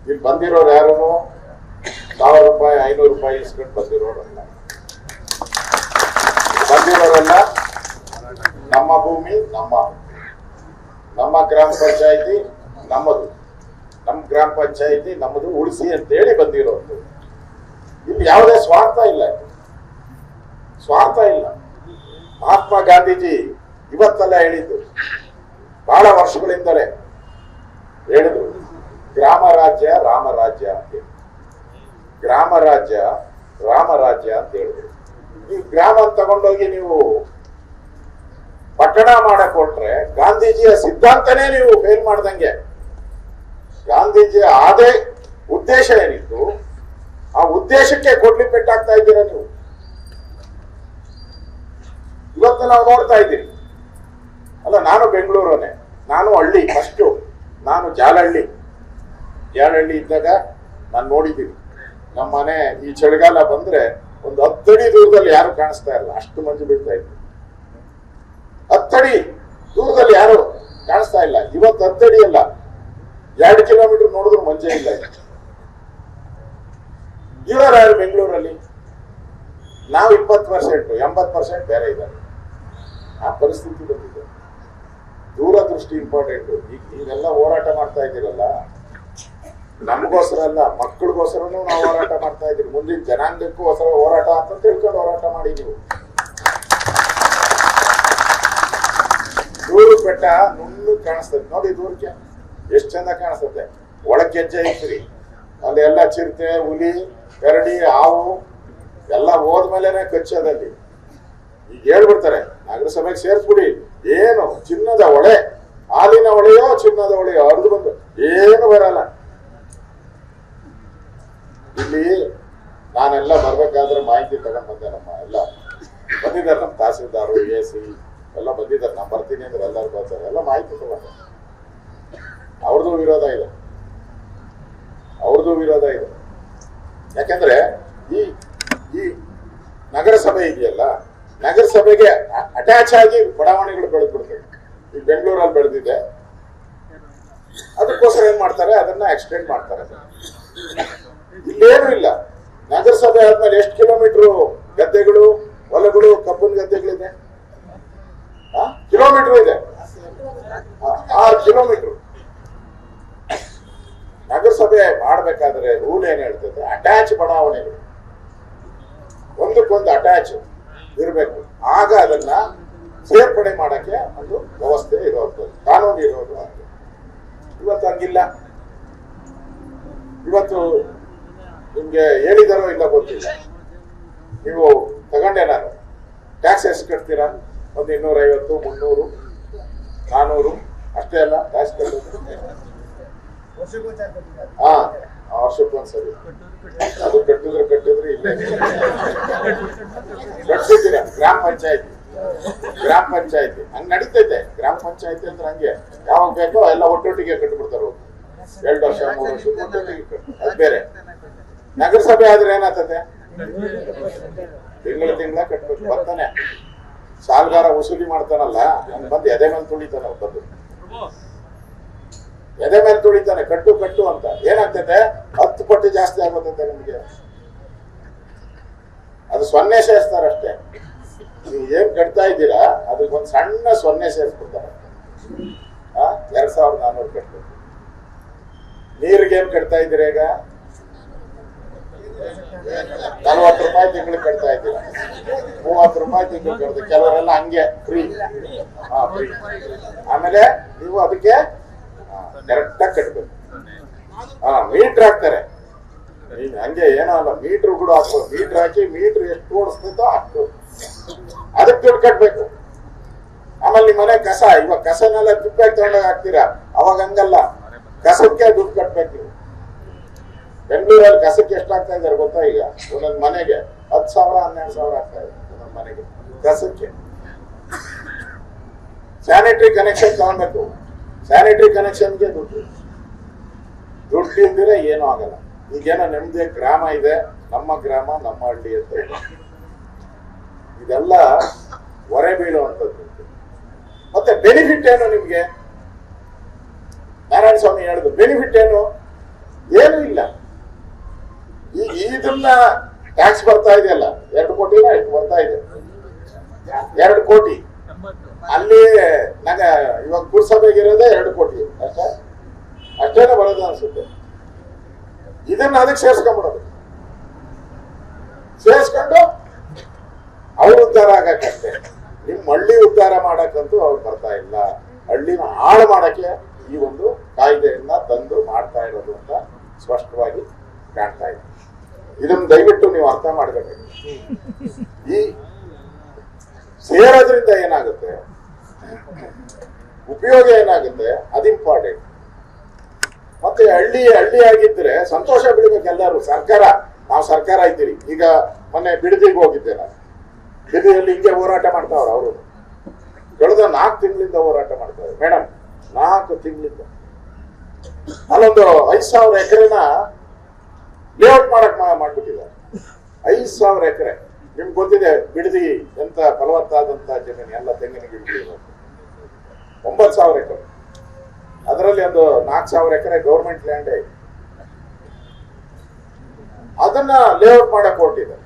ಇಲ್ಲಿ ಬಂದಿರೋರು ಯಾರು 1000 ರೂಪಾಯಿ 500 ರೂಪಾಯಿ ಇಸ್ಕೊಂಡು ಬಂದಿರೋರಲ್ಲ. ಬಂದಿರೋರೆಲ್ಲ ನಮ್ಮ ಭೂಮಿ ನಮ್ಮ ಗ್ರಾಮ ಪಂಚಾಯಿತಿ ನಮ್ಮದು, ನಮ್ಮ ಗ್ರಾಮ ಪಂಚಾಯಿತಿ ನಮ್ಮದು ಉಳಿಸಿ ಅಂತ ಹೇಳಿ ಬಂದಿರೋದು. ಇಲ್ಲಿ ಯಾವುದೇ ಸ್ವಾರ್ಥ ಇಲ್ಲ. ಮಹಾತ್ಮ ಗಾಂಧೀಜಿ ಇವತ್ತೆಲ್ಲ ಹೇಳಿದ್ದು, ಬಹಳ ವರ್ಷಗಳಿಂದಲೇ ಹೇಳಿದ್ರು, ಗ್ರಾಮ ರಾಜ್ಯ ರಾಮರಾಜ್ಯ ಅಂತ ಹೇಳಿ. ಗ್ರಾಮ ರಾಜ್ಯ ರಾಮರಾಜ್ಯ ಅಂತ ಹೇಳಿದ್ರು. ನೀವು ಗ್ರಾಮ ತಗೊಂಡೋಗಿ ನೀವು ಪಟ್ಟಣ ಮಾಡಕ್ ಹೊರಟ್ರೆ ಗಾಂಧೀಜಿಯ ಸಿದ್ಧಾಂತನೇ ನೀವು ಫೇಲ್ ಮಾಡ್ದಂಗೆ. ಗಾಂಧೀಜಿಯ ಅದೇ ಉದ್ದೇಶ ಏನಿತ್ತು ಆ ಉದ್ದೇಶಕ್ಕೆ ಕೊಡ್ಲಿ ಪೆಟ್ಟಾಗ್ತಾ ಇದ್ದೀರಾ ನೀವು. ಇವತ್ತು ನಾವು ನೋಡ್ತಾ ಇದ್ದೀರಿ ಅಲ್ಲ, ನಾನು ಬೆಂಗಳೂರನ್ನೇ, ನಾನು ಹಳ್ಳಿ, ಫಸ್ಟು ನಾನು ಜಾಲಹಳ್ಳಿ ಇದ್ದಾಗ ನಾನು ನೋಡಿದ್ದೀನಿ. ನಮ್ಮ ಮನೆ ಈ ಚಳಿಗಾಲ ಬಂದ್ರೆ ಒಂದು 10 ಅಡಿ ದೂರದಲ್ಲಿ ಯಾರು ಕಾಣಿಸ್ತಾ ಇಲ್ಲ, ಅಷ್ಟು ಮಂಜು ಬೀಳ್ತಾ ಇತ್ತು. 10 ಅಡಿ ದೂರದಲ್ಲಿ ಯಾರು ಕಾಣಿಸ್ತಾ ಇಲ್ಲ. ಇವತ್ತು 10 ಅಡಿ ಅಲ್ಲ, 2 ಕಿಲೋಮೀಟರ್ ನೋಡಿದ್ರು ಮಂಜೆ ಇಲ್ಲ. ಇರೋರು ಯಾರು ಬೆಂಗಳೂರಲ್ಲಿ? ನಾವು 20%, 80% ಬೇರೆ ಇದ್ದಾರೆ. ಆ ಪರಿಸ್ಥಿತಿ ಬಂದಿದೆ. ದೂರದೃಷ್ಟಿ ಇಂಪಾರ್ಟೆಂಟ್. ಈಗೆಲ್ಲ ಹೋರಾಟ ಮಾಡ್ತಾ ಇದ್ದೀರಲ್ಲ, ನಮಗೋಸ್ಕರ ಅಲ್ಲ, ಮಕ್ಕಳಿಗೋಸ್ಕರನೂ ನಾವು ಹೋರಾಟ ಮಾಡ್ತಾ ಇದ್ದೀವಿ. ಮುಂದಿನ ಜನಾಂಗಕ್ಕೋಸ್ಕರ ಹೋರಾಟ ಅಂತ ತಿಳ್ಕೊಂಡು ಹೋರಾಟ ಮಾಡಿ. ನೀವು ದೂರ ಬೆಟ್ಟ ನುಣ್ಣು ಕಾಣಿಸ್ತದೆ ನೋಡಿ, ದೂರಕ್ಕೆ ಎಷ್ಟು ಚಂದ ಕಾಣಿಸ್ತದೆ. ಒಳಗೆ ಹೆಜ್ಜೆ ಐತ್ರಿ, ಅಲ್ಲಿ ಎಲ್ಲ ಚಿರತೆ, ಹುಲಿ, ಕರಡಿ, ಹಾವು ಎಲ್ಲ ಹೋದ್ಮೇಲೆನೆ ಕಚ್ಚೋದಲ್ಲಿ. ಈಗ ಹೇಳ್ಬಿಡ್ತಾರೆ ನಗರಸಭೆಗೆ ಸೇರ್ಸ್ಬಿಡಿ, ಏನು ಚಿನ್ನದ ಹೊಳೆ, ಹಾಲಿನ ಹೊಳೆಯೋ ಚಿನ್ನದ ಹೊಳೆಯೋ ಹರಿದು ಬಂದು ಏನು ಬರಲ್ಲ. ಇಲ್ಲಿ ನಾನೆಲ್ಲ ಬರ್ಬೇಕಾದ್ರೆ ಮಾಹಿತಿ ತಗೊಂಡ್ ಬಂದೆ. ನಮ್ಮ ಎಲ್ಲ ಬಂದಿದ್ದಾರೆ, ನಮ್ಮ ತಹಸೀಲ್ದಾರು, AC ಎಲ್ಲ ಬಂದಿದ್ದಾರೆ. ನಾನು ಬರ್ತೀನಿ ಅಂದ್ರೆ ಎಲ್ಲರೂ ಬರ್ತಾರೆ. ಎಲ್ಲ ಮಾಹಿತಿ ತಗೊಂಡೆ. ಅವ್ರದ್ದು ವಿರೋಧ ಇದೆ. ಯಾಕಂದ್ರೆ ಈ ನಗರಸಭೆ ಇದೆಯಲ್ಲ, ನಗರಸಭೆಗೆ ಅಟ್ಯಾಚ್ ಆಗಿ ಬಡಾವಣೆಗಳು ಬೆಳೆದ್ಬಿಡ್ತವೆ. ಈ ಬೆಂಗಳೂರಲ್ಲಿ ಬೆಳೆದಿದೆ, ಅದಕ್ಕೋಸ್ಕರ ಏನ್ ಮಾಡ್ತಾರೆ, ಅದನ್ನ ಎಕ್ಸ್ಟೆಂಡ್ ಮಾಡ್ತಾರೆ. ಇಲ್ಲೇನು ಇಲ್ಲ. ನಗರಸಭೆ ಆದ್ಮೇಲೆ ಎಷ್ಟು ಕಿಲೋಮೀಟರ್ ಗದ್ದೆಗಳು, ಹೊಲಗಳು, ಕಬ್ಬನ್ ಗದ್ದೆಗಳಿದೆ? ಕಿಲೋಮೀಟರ್ ಇದೆ, 6 ಕಿಲೋಮೀಟರ್. ನಗರಸಭೆ ಮಾಡ್ಬೇಕಾದ್ರೆ ರೂಲ್ ಏನ್ ಹೇಳ್ತದೆ, ಅಟ್ಯಾಚ್ ಬಡಾವಣೆಗಳು ಒಂದಕ್ಕೊಂದು ಅಟ್ಯಾಚ್ ಇರಬೇಕು. ಆಗ ಅದನ್ನ ಸೇರ್ಪಡೆ ಮಾಡಕ್ಕೆ ಒಂದು ವ್ಯವಸ್ಥೆ ಇರೋದು, ಕಾನೂನು ಇರೋದು ಅಂತ. ಇವತ್ತು ಹಂಗಿಲ್ಲ. ಇವತ್ತು ನಿಮ್ಗೆ ಹೇಳಿದಾರೋ ಇಲ್ಲ ಗೊತ್ತಿಲ್ಲ. ನೀವು ತಗೊಂಡೆ, ನಾನು ಟ್ಯಾಕ್ಸ್ ಎಷ್ಟು ಕಟ್ತೀರಾ? ಒಂದು 250, 300, 400 ಅಷ್ಟೇ ಅಲ್ಲ ಟ್ಯಾಕ್ಸ್ ಕಟ್ಟೋದು. ವರ್ಷಕ್ಕೊಂದ್ಸರಿ ಅದು ಕಟ್ಟಿದ್ರೆ ಇಲ್ಲೇ ಕಟ್ಸಿದ್ದೀರಾ. ಗ್ರಾಮ ಪಂಚಾಯತಿ ಹಂಗ್ ನಡೀತೈತೆ. ಗ್ರಾಮ ಪಂಚಾಯತಿ ಅಂದ್ರೆ ಹಂಗೆ, ಯಾವಾಗ ಬೇಕೋ ಎಲ್ಲ ಒಟ್ಟೊಟ್ಟಿಗೆ ಕಟ್ಟಿಬಿಡ್ತಾರೆ. 2 ವರ್ಷ 3 ವರ್ಷ ಒಟ್ಟೊಟ್ಟಿಗೆ ಅದು ಬೇರೆ. ನಗರಸಭೆ ಆದ್ರೆ ಏನಾಗ್ತದೆ, ತಿಂಗಳ ಕಟ್ಬೇಕು. ಬರ್ತಾನೆ ಸಾಲಗಾರ ವಸೂಲಿ ಮಾಡ್ತಾನಲ್ಲ, ನನ್ ಬಂದು ಎದೆ ಮೇಲೆ ತುಳಿತಾನೆ. ಬಂದು ಎದೆ ಮೇಲೆ ತುಳಿತಾನೆ, ಕಟ್ಟು ಅಂತ. ಏನಾಗ್ತೈತೆ, 10 ಪಟ್ಟು ಜಾಸ್ತಿ ಆಗೋತೈತೆ ನಿಮ್ಗೆ. ಅದು 0 ಸೇರಿಸ್ತಾರಷ್ಟೇ. ನೀವು ಏನ್ ಕಟ್ತಾ ಇದ್ದೀರಾ ಅದಕ್ಕೊಂದು ಸಣ್ಣ 0 ಸೇರಿಸ್ಬಿಡ್ತಾರೆ. 2400 ಕಟ್ಬೇಕು. ನೀರಿಗೆ ಏನ್ ಕಟ್ತಾ ಇದ್ದೀರಾ ಈಗ? 40 ರೂಪಾಯಿ ತಿಂಗಳು ಕಟ್ತಾ ಇದ್ದೀರಾ, 30 ರೂಪಾಯಿ ತಿಂಗಳು ಕಟ್ತಾ. ಕೆಲವರೆಲ್ಲ ಹಂಗೆ ಫ್ರೀ. ಆಮೇಲೆ ನೀವು ಅದಕ್ಕೆ ಕರೆಕ್ಟ್ ಆಗಿ ಕಟ್ಬೇಕು. ಮೀಟರ್ ಹಾಕ್ತಾರೆ. ಹಂಗೆ ಏನೋ ಅಲ್ಲ, ಮೀಟರ್ ಕೂಡ ಹಾಕ್ಬೋದು. ಮೀಟರ್ ಹಾಕಿ ಮೀಟರ್ ಎಷ್ಟು ಓಡಿಸ್ತೈತೋ ಅಷ್ಟು ಅದಕ್ಕೆ ದುಡ್ಡು ಕಟ್ಬೇಕು. ಆಮೇಲೆ ನಿಮ್ಮ ಮನೆ ಕಸ, ಇವಾಗ ಕಸನೆಲ್ಲ ತಿಪ್ಪಾಗಿ ತಗೊಂಡಾಗ ಹಾಕ್ತೀರಾ, ಅವಾಗ ಹಂಗಲ್ಲ, ಕಸಕ್ಕೆ ದುಡ್ಡು ಕಟ್ಬೇಕು ನೀವು. ಬೆಂಗಳೂರಲ್ಲಿ ಕಸಕ್ಕೆ ಎಷ್ಟು ಆಗ್ತಾ ಇದಾರೆ ಗೊತ್ತಾ? ಈಗ ಒಂದೊಂದು ಮನೆಗೆ 10,000 12,000 ಆಗ್ತಾ ಇದೆ ಒಂದೊಂದು ಮನೆಗೆ ಕಸಕ್ಕೆ. ಸ್ಯಾನಿಟರಿ ಕನೆಕ್ಷನ್ ತಗೊಳ್ಬೇಕು. ಸ್ಯಾನಿಟರಿ ಕನೆಕ್ಷನ್ಗೆ ದುಡ್ಡು ಇಲ್ದಿರ ಏನೂ ಆಗಲ್ಲ. ಈಗೇನೋ ನೆಮ್ಮದಿ ಗ್ರಾಮ ಇದೆ, ನಮ್ಮ ಗ್ರಾಮ ನಮ್ಮ ಹಳ್ಳಿ ಅಂತ ಇದೆ. ಇದೆಲ್ಲ ಹೊರೆ ಬೀಳುವಂಥದ್ದು. ಮತ್ತೆ ಬೆನಿಫಿಟ್ ಏನು ನಿಮ್ಗೆ? ನಾರಾಯಣ ಸ್ವಾಮಿ ಹೇಳಿದ್ರು, ಬೆನಿಫಿಟ್ ಏನು? ಏನು ಇಲ್ಲ. ಈಗ ಇದನ್ನ ಟ್ಯಾಕ್ಸ್ ಬರ್ತಾ ಇದೆಯಲ್ಲ 2 ಕೋಟಿನ ಎಷ್ಟು ಬರ್ತಾ ಇದೆ, 2 ಕೋಟಿ. ಅಲ್ಲಿ ನಂಗ ಇವಾಗ ಪುರಸಭೆಗೆ ಇರೋದೇ 2 ಕೋಟಿ ಅಷ್ಟೇ, ಅಷ್ಟೇನೆ ಬರೋದು ಅನ್ಸುತ್ತೆ. ಇದನ್ನ ಅದಕ್ಕೆ ಸೇರ್ಸ್ಕೊಂಡ್ಬಿಡೋದು, ಸೇರ್ಸ್ಕೊಂಡು ಅವ್ರು ಉದ್ಧಾರ ಆಗಕ್ಕಷ್ಟೇ. ನಿಮ್ ಹಳ್ಳಿ ಉದ್ಧಾರ ಮಾಡಕ್ಕಂತೂ ಅವ್ರು ಬರ್ತಾ ಇಲ್ಲ. ಹಳ್ಳಿನ ಹಾಳು ಮಾಡಕ್ಕೆ ಈ ಒಂದು ಕಾಯ್ದೆಯನ್ನ ತಂದು ಮಾಡ್ತಾ ಇರೋದು ಅಂತ ಸ್ಪಷ್ಟವಾಗಿ ಕಾಣ್ತಾ ಇದೆ. ಇದನ್ನ ದಯವಿಟ್ಟು ನೀವು ಅರ್ಥ ಮಾಡ್ಕೋಬೇಕು. ಈ ಸೇರೋದ್ರಿಂದ ಏನಾಗುತ್ತೆ, ಉಪಯೋಗ ಏನಾಗುತ್ತೆ, ಅದು ಇಂಪಾರ್ಟೆಂಟ್. ಮತ್ತೆ ಹಳ್ಳಿ ಆಗಿದ್ರೆ ಸಂತೋಷ ಬಿಡ್ಬೇಕು ಎಲ್ಲರೂ. ನಾವು ಸರ್ಕಾರ ಇದ್ದೀರಿ. ಈಗ ಮೊನ್ನೆ ಬಿಡದಿಗೆ ಹೋಗಿದ್ದೆ ನಾನು. ಬಿಡದಿಯಲ್ಲಿ ಹಿಂಗೆ ಹೋರಾಟ ಮಾಡ್ತಾವ್ರ ಅವರು. ಕಳೆದ 4 ತಿಂಗಳಿಂದ ಹೋರಾಟ ಮಾಡ್ತಾರೆ ಮೇಡಮ್, 4 ತಿಂಗಳಿಂದ. ಅಲ್ಲೊಂದು 5,000 ಎಕರೆನ ಲೇಔಟ್ ಮಾಡ್ಬಿಟ್ಟಿದ್ದಾರೆ. 5,000 ಎಕರೆ. ನಿಮ್ಗೆ ಗೊತ್ತಿದೆ ಬಿಡದಿ ಎಂತ ಫಲವತ್ತಾದಂತ ಜಮೀನು, ಎಲ್ಲ ತೆಂಗಿನ ಗಿಡಗಳು. 9,000 ಎಕರೆ, ಅದರಲ್ಲಿ ಒಂದು 4,000 ಎಕರೆ ಗೌರ್ಮೆಂಟ್ ಲ್ಯಾಂಡ್ ಐತೆ. ಅದನ್ನ ಲೇಔಟ್ ಮಾಡಕ್ ಹೊರಟಿದೆ.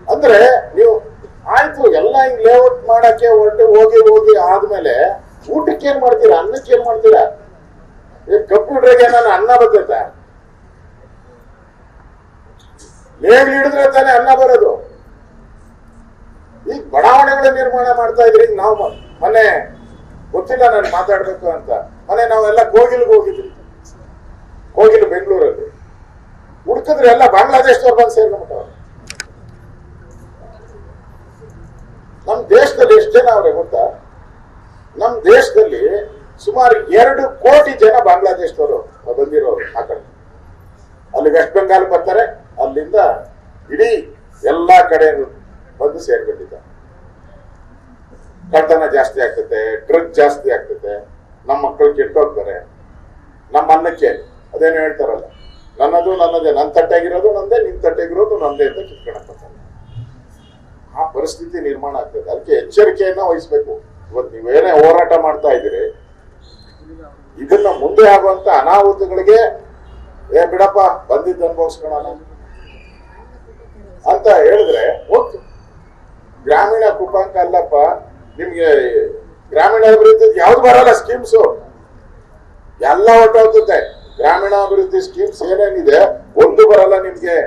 ಅಂದ್ರೆ ನೀವು ಆಯ್ತು ಎಲ್ಲ ಹಿಂಗ್ ಲೇಔಟ್ ಮಾಡಕ್ಕೆ ಹೋಗಿ ಆದ್ಮೇಲೆ ಊಟಕ್ಕೆ ಏನ್ ಮಾಡ್ತೀರಾ, ಅನ್ನಕ್ಕೆ ಏನ್ ಮಾಡ್ತೀರಾ? ಕಂಪ್ಯೂಟರ್ಗೆ ನಾನು ಅನ್ನ ಬರ್ತೈತ? ನೇಗ್ ಹಿಡಿದ್ರೆ ತಾನೇ ಅನ್ನ ಬರೋದು. ಈಗ ಬಡಾವಣೆಗಳ ನಿರ್ಮಾಣ ಮಾಡ್ತಾ ಇದ್ರಿ. ನಾವು ಮೊನ್ನೆ ಗೊತ್ತಿಲ್ಲ ನಾನು ಮಾತಾಡ್ಬೇಕು ಅಂತ, ಮೊನ್ನೆ ನಾವೆಲ್ಲ ಕೋಗಿಲ್ಗೆ ಹೋಗಿದ್ವಿ. ಕೋಗಿಲು ಬೆಂಗಳೂರಲ್ಲಿ ಹುಡುಕಿದ್ರೆ ಎಲ್ಲ ಬಾಂಗ್ಲಾದೇಶದವ್ರು ಬಂದು ಸೇರ್ಕೊಂಡ್ಬಿಟ್ಟವ್ರು. ನಮ್ ದೇಶದಲ್ಲಿ ಎಷ್ಟು ಜನ ಅವ್ರೆ ಗೊತ್ತಾ? ನಮ್ ದೇಶದಲ್ಲಿ ಸುಮಾರು 2 ಕೋಟಿ ಜನ ಬಾಂಗ್ಲಾದೇಶದವರು ಬಂದಿರೋರು. ಆ ಕಡೆ ಅಲ್ಲಿ ವೆಸ್ಟ್ ಬೆಂಗಾಲ್ ಬರ್ತಾರೆ, ಅಲ್ಲಿಂದ ಇಡೀ ಎಲ್ಲಾ ಕಡೆ ಬಂದು ಸೇರ್ಕೊಂಡಿದ್ದಾರೆ. ಕಳ್ತನ ಜಾಸ್ತಿ ಆಗ್ತೈತೆ, ಡ್ರಗ್ ಜಾಸ್ತಿ ಆಗ್ತೈತೆ, ನಮ್ಮ ಮಕ್ಕಳು ಕೆಟ್ಟೋಗ್ತಾರೆ. ನಮ್ಮ ಅನ್ನಕ್ಕೆ ಅದೇನು ಹೇಳ್ತಾರಲ್ಲ, ನನ್ನದೇ, ನನ್ನ ತಟ್ಟೆಗಿರೋದು ನಂದೇ, ನಿನ್ ತಟ್ಟೆಗಿರೋದು ನಂದೇ ಅಂತ ಕಿತ್ಕೊಳಕ್ತಾರೆ. ಆ ಪರಿಸ್ಥಿತಿ ನಿರ್ಮಾಣ ಆಗ್ತದೆ. ಅದಕ್ಕೆ ಎಚ್ಚರಿಕೆಯನ್ನ ವಹಿಸ್ಬೇಕು. ಇವತ್ತು ನೀವೇನೇ ಹೋರಾಟ ಮಾಡ್ತಾ ಇದ್ದೀರಿ, ಇದನ್ನ ಮುಂದೆ ಆಗುವಂತ ಅನಾಹುತಗಳಿಗೆ ಬಿಡಪ್ಪ ಬಂದಿದ್ದು ಅನುಭವಿಸ್ಕೊಳ್ಳೋಣ ಅಂತ ಹೇಳಿದ್ರೆ ಹೋಗ್ತು. ಗ್ರಾಮೀಣ ಕೃಪಾಂಕ ಅಲ್ಲಪ್ಪ, ನಿಮ್ಗೆ ಗ್ರಾಮೀಣ ಅಭಿವೃದ್ಧಿ ಯಾವ್ದು ಬರಲ್ಲ ಸ್ಕೀಮ್ಸ್, ಎಲ್ಲ ಹೊಟ್ಟೋಗುತ್ತೆ. ಗ್ರಾಮೀಣಾಭಿವೃದ್ಧಿ ಸ್ಕೀಮ್ಸ್ ಏನೇನಿದೆ ಒಂದು ಬರಲ್ಲ ನಿಮ್ಗೆ.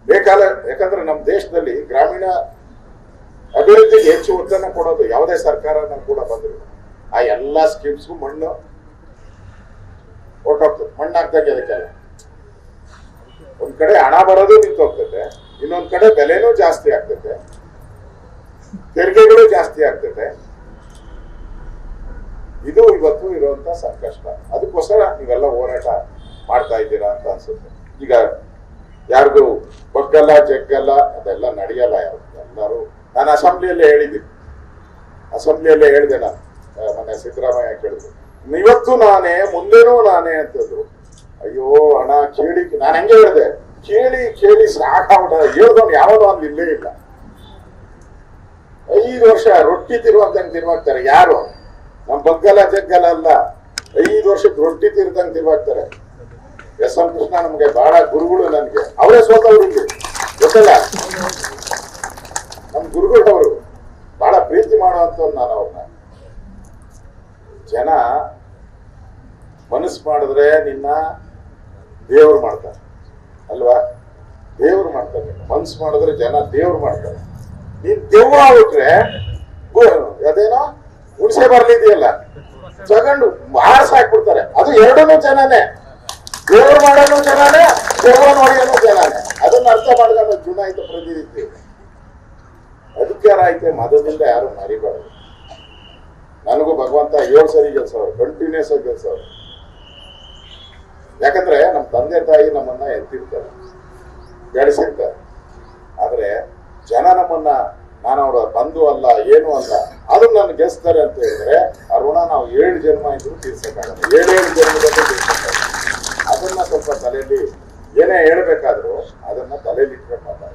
ಬೇಕಾದ, ಯಾಕಂದ್ರೆ ನಮ್ಮ ದೇಶದಲ್ಲಿ ಗ್ರಾಮೀಣ ಅಭಿವೃದ್ಧಿಗೆ ಹೆಚ್ಚು ಒತ್ತನ್ನು ಕೊಡೋದು ಯಾವುದೇ ಸರ್ಕಾರನ ಕೂಡ ಬಂದ್ರು ಆ ಎಲ್ಲಾ ಸ್ಕೀಮ್ಸ್ಗೂ ಮಣ್ಣು ಹೊರಟೋಗ್ತದೆ. ಮಣ್ಣು ಹಾಕ್ದಾಗ ಅದಕ್ಕೆಲ್ಲ ಒಂದ್ ಕಡೆ ಹಣ ಬರೋದು ನಿಂತೋಗ್ತದೆ, ಇನ್ನೊಂದ್ ಕಡೆ ಬೆಲೆನೂ ಜಾಸ್ತಿ ಆಗ್ತದೆ, ತೆರಿಗೆಗಳು ಜಾಸ್ತಿ ಆಗ್ತದೆ. ಇದು ಇವತ್ತು ಇರುವಂತ ಸಂಕಷ್ಟ. ಅದಕ್ಕೋಸ್ಕರ ನೀವೆಲ್ಲ ಹೋರಾಟ ಮಾಡ್ತಾ ಇದ್ದೀರಾ ಅಂತ ಅನ್ಸುತ್ತೆ. ಈಗ ಯಾರಿಗೂ ಬಗ್ಗಲ್ಲ ಜಗ್ಗಲ್ಲ ಅದೆಲ್ಲ ನಡೆಯಲ್ಲ. ಎಲ್ಲರೂ ನಾನು ಅಸೆಂಬ್ಲಿಯಲ್ಲೇ ಹೇಳಿದೆ ನಾನು ಮೊನ್ನೆ ಸಿದ್ದರಾಮಯ್ಯ ಕೇಳಿದ್ರು, ಇವತ್ತು ನಾನೇ ಮುಂದೇನೂ ನಾನೇ ಅಂತಂದ್ರು. ಅಯ್ಯೋ ಹಣ ಕೇಳಿ, ನಾನು ಹೆಂಗೆ ಹೇಳಿದೆ, ಕೇಳಿ ಸಾಕಾಗ್ಬಿಟ್ಟ. ಹೇಳ್ದವ್ನು ಯಾವನೋ ಅಲ್ಲಿ ಇಲ್ಲೇ ಇಲ್ಲ. 5 ವರ್ಷ ರೊಟ್ಟಿ ತಿರುವಂತಂಗೆ ತಿರುವಾಗ್ತಾರೆ. ಯಾರು? ನಮ್ ಬಗ್ಗಲ್ಲ ಜಗ್ಗಲ್ಲ ಅಲ್ಲ, 5 ವರ್ಷಕ್ಕೆ ರೊಟ್ಟಿ ತಿರುದಂಗೆ ತಿರುವಾಗ್ತಾರೆ. ಎಸ್ ಎಂ ಕೃಷ್ಣ ನಮ್ಗೆ ಬಹಳ ಗುರುಗಳು. ನನ್ಗೆ ಅವರೇ ಸೋತವ್ರು ಇಲ್ಲಿ ಗೊತ್ತಲ್ಲ. ನಮ್ ಗುರುಗಳು ಅವರು ಬಹಳ ಪ್ರೀತಿ ಮಾಡುವಂತವ್ರು. ನಾನು ಅವ್ರನ್ನ ಜನ ಮನಸ್ಸು ಮಾಡಿದ್ರೆ ನಿನ್ನ ದೇವ್ರು ಮಾಡ್ತಾರೆ ಅಲ್ವಾ? ದೇವ್ರು ಮಾಡ್ತಾರೆ. ಮನ್ಸು ಮಾಡಿದ್ರೆ ಜನ ದೇವ್ರು ಮಾಡ್ತಾರೆ. ನೀನ್ ದೆವ್ವ ಆಗ್ಬಿಟ್ರೆ ಅದೇನೋ ಹುಣಸೆ ಬರ್ಲಿದೆಯಲ್ಲ ತಗೊಂಡು ಹಾಕ್ಬಿಡ್ತಾರೆ. ಅದು ಎರಡನ್ನೂ ಜನನೇ, ದೇವ್ರು ಮಾಡೋನು ಜನನೇ, ದೆವ್ವ ನೋಡಿಯೋನು ಜನನೇ. ಅದನ್ನ ಅರ್ಥ ಮಾಡ್ಕೊಂಡು ಚುನಾಯಿತ ಪ್ರತಿನಿಧಿ ಅಧಿಕಾರ ಐತೆ, ಮದದಿಂದ ಯಾರು ಮರಿಬಾರ್ದು. ನನಗೂ ಭಗವಂತ 7 ಸರಿ ಗೆಲ್ಸವ್ರು, ಕಂಟಿನ್ಯೂಸ್ ಆಗಿ ಗೆಲ್ಸವ್ರು. ಯಾಕಂದ್ರೆ ನಮ್ಮ ತಂದೆ ತಾಯಿ ನಮ್ಮನ್ನ ಎತ್ತಿರ್ತಾರೆ, ಬೆಳೆಸಿರ್ತಾರೆ. ಆದ್ರೆ ಜನ ನಮ್ಮನ್ನ, ನಾನು ಅವರ ಬಂಧು ಅಲ್ಲ, ಏನು ಅಲ್ಲ, ಅದನ್ನ ನಾನು ಗೆಲ್ಸ್ತಾರೆ ಅಂತ ಹೇಳಿದ್ರೆ ಆ ಋಣ ನಾವು 7 ಜನ್ಮ ಇದ್ರು ತೀರ್ಸಕ್ಕಾಗಲ್ಲ. 7 ಜನ್ಮದಲ್ಲಿ ತೀರ್ಸಕ್ಕಾಗಲ್ಲ. ಅದನ್ನ ಸ್ವಲ್ಪ ತಲೆಯಲ್ಲಿ ಏನೇ ಹೇಳ್ಬೇಕಾದ್ರು ಅದನ್ನ ತಲೆಯಲ್ಲಿ ಇಟ್ಕೊಂಡು ಮಾತಾಡ.